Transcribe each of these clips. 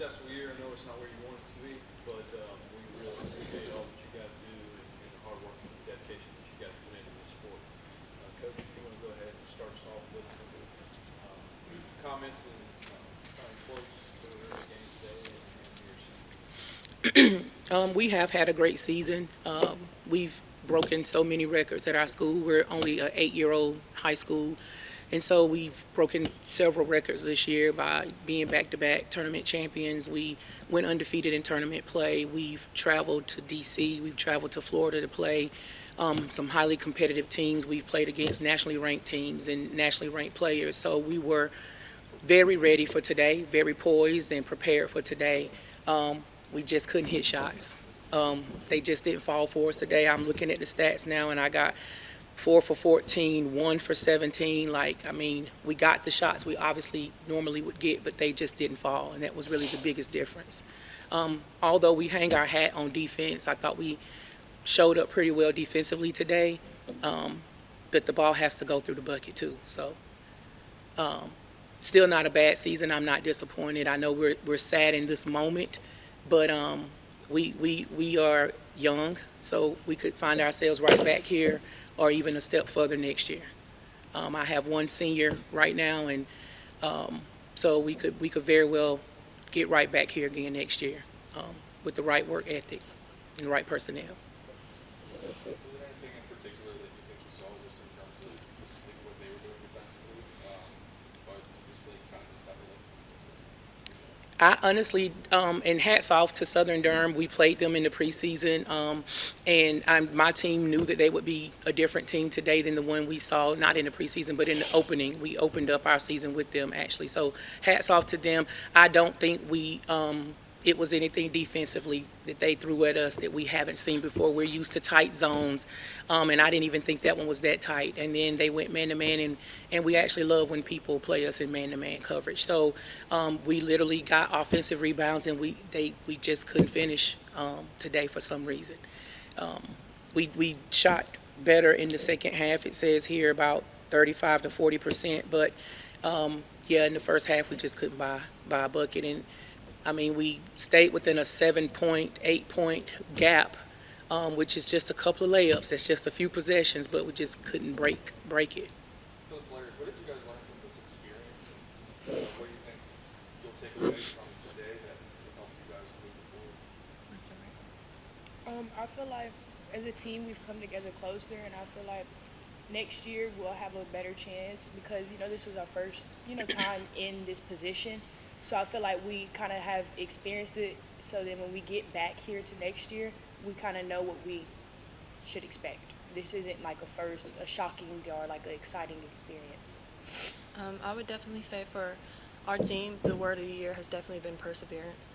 successful year. I know it's not where you want it to be, but we really appreciate all that you guys do and the hard work and the dedication that you guys put into this sport. Coach, if you want to go ahead and start us off with some comments and try and close to the game today and your season. We have had a great season. We've broken so many records at our school. We're only an 8-year-old high school, and so we've broken several records this year by being back-to-back tournament champions. We went undefeated in tournament play. We've traveled to D.C. We've traveled to Florida to play some highly competitive teams. We've played against nationally ranked teams and nationally ranked players. So we were very ready for today, very poised and prepared for today. We just couldn't hit shots. They just didn't fall for us today. I'm looking at the stats now, and I got 4 for 14, 1 for 17. We got the shots we obviously normally would get, but they just didn't fall, and that was really the biggest difference. Although we hang our hat on defense, I thought we showed up pretty well defensively today, but the ball has to go through the bucket too. So still not a bad season. I'm not disappointed. I know we're sad in this moment, but we are young, so we could find ourselves right back here or even a step further next year. I have one senior right now, and so we could very well get right back here again next year with the right work ethic and the right personnel. Was there anything in particular that you think you saw just in terms of maybe what they were doing defensively, but just really kind of just that I honestly, and hats off to Southern Durham. We played them in the preseason, and my team knew that they would be a different team today than the one we saw, not in the preseason, but in the opening. We opened up our season with them, actually. So hats off to them. I don't think it was anything defensively that they threw at us that we haven't seen before. We're used to tight zones, and I didn't even think that one was that tight. And then they went man-to-man, and we actually love when people play us in man-to-man coverage. So we literally got offensive rebounds, and we just couldn't finish today for some reason. We shot better in the second half. It says here about 35 to 40%, but in the first half we just couldn't buy a bucket. And we stayed within a 7-point, 8-point gap, which is just a couple of layups. It's just a few possessions, but we just couldn't break it. For the players, what did you guys learn from this experience? And what do you think you'll take away from today that will help you guys moving forward? I feel like as a team we've come together closer, and I feel like next year we'll have a better chance because this was our first time in this position. So I feel like we kind of have experienced it, so then when we get back here to next year, we kind of know what we should expect. This isn't like a shocking or like an exciting experience. I would definitely say for our team, the word of the year has definitely been perseverance.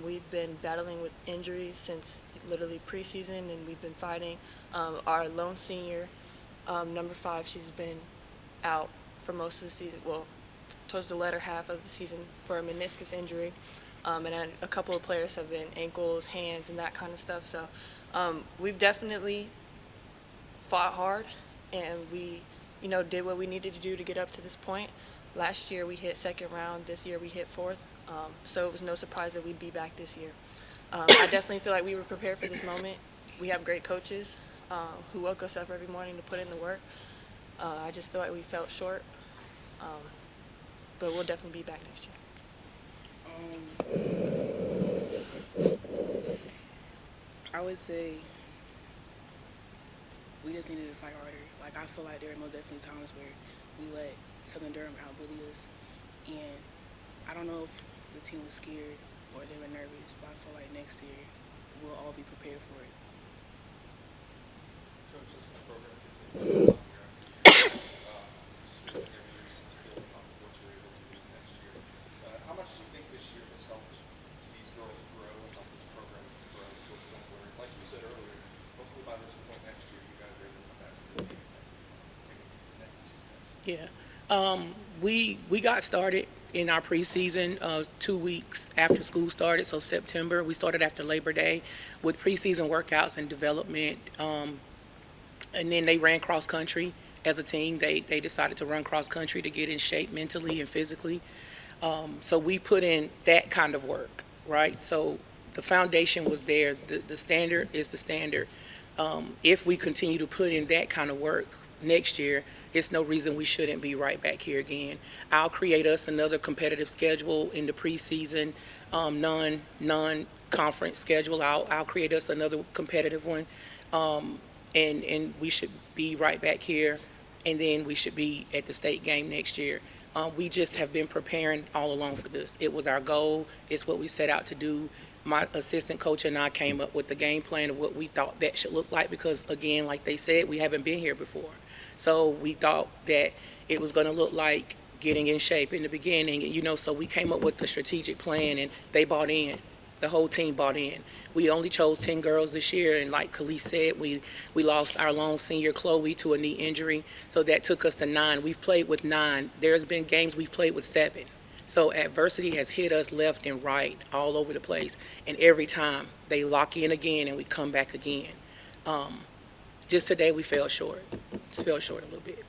We've been battling with injuries since literally preseason, and we've been fighting. Our lone senior, number 5, she's been out for most of the season. Well, towards the latter half of the season for a meniscus injury, and a couple of players have been ankles, hands, and that kind of stuff. So we've definitely fought hard, and we did what we needed to do to get up to this point. Last year we hit second round. This year we hit fourth, so it was no surprise that we'd be back this year. I definitely feel like we were prepared for this moment. We have great coaches who woke us up every morning to put in the work. I just feel like we felt short. But we'll definitely be back next year. I would say we just needed to fight harder. I feel like there were most definitely times where we let Southern Durham outbully us, and I don't know if the team was scared or they were nervous, but I feel like next year we'll all be prepared for it. How much do you think this year has helped these girls grow and help this program grow to a point where, like you said earlier, hopefully by this point next year you guys are able to come back to this game and take it next season? Yeah. We got started in our preseason 2 weeks after school started, so September. We started after Labor Day with preseason workouts and development, and then they ran cross country as a team. They decided to run cross country to get in shape mentally and physically. So we put in that kind of work, right? So the foundation was there. The standard is the standard. If we continue to put in that kind of work next year, it's no reason we shouldn't be right back here again. I'll create us another competitive schedule in the preseason, non-conference schedule. I'll create us another competitive one, and we should be right back here, and then we should be at the state game next year. We just have been preparing all along for this. It was our goal. It's what we set out to do. My assistant coach and I came up with the game plan of what we thought that should look like because, again, like they said, we haven't been here before. So we thought that it was going to look like getting in shape in the beginning, so we came up with the strategic plan, and they bought in. The whole team bought in. We only chose 10 girls this year, and like Khalees said, we lost our lone senior, Chloe, to a knee injury, so that took us to 9. We've played with 9. There's been games we've played with 7. So adversity has hit us left and right, all over the place, and every time they lock in again and we come back again. Just today we fell short. Just fell short a little bit.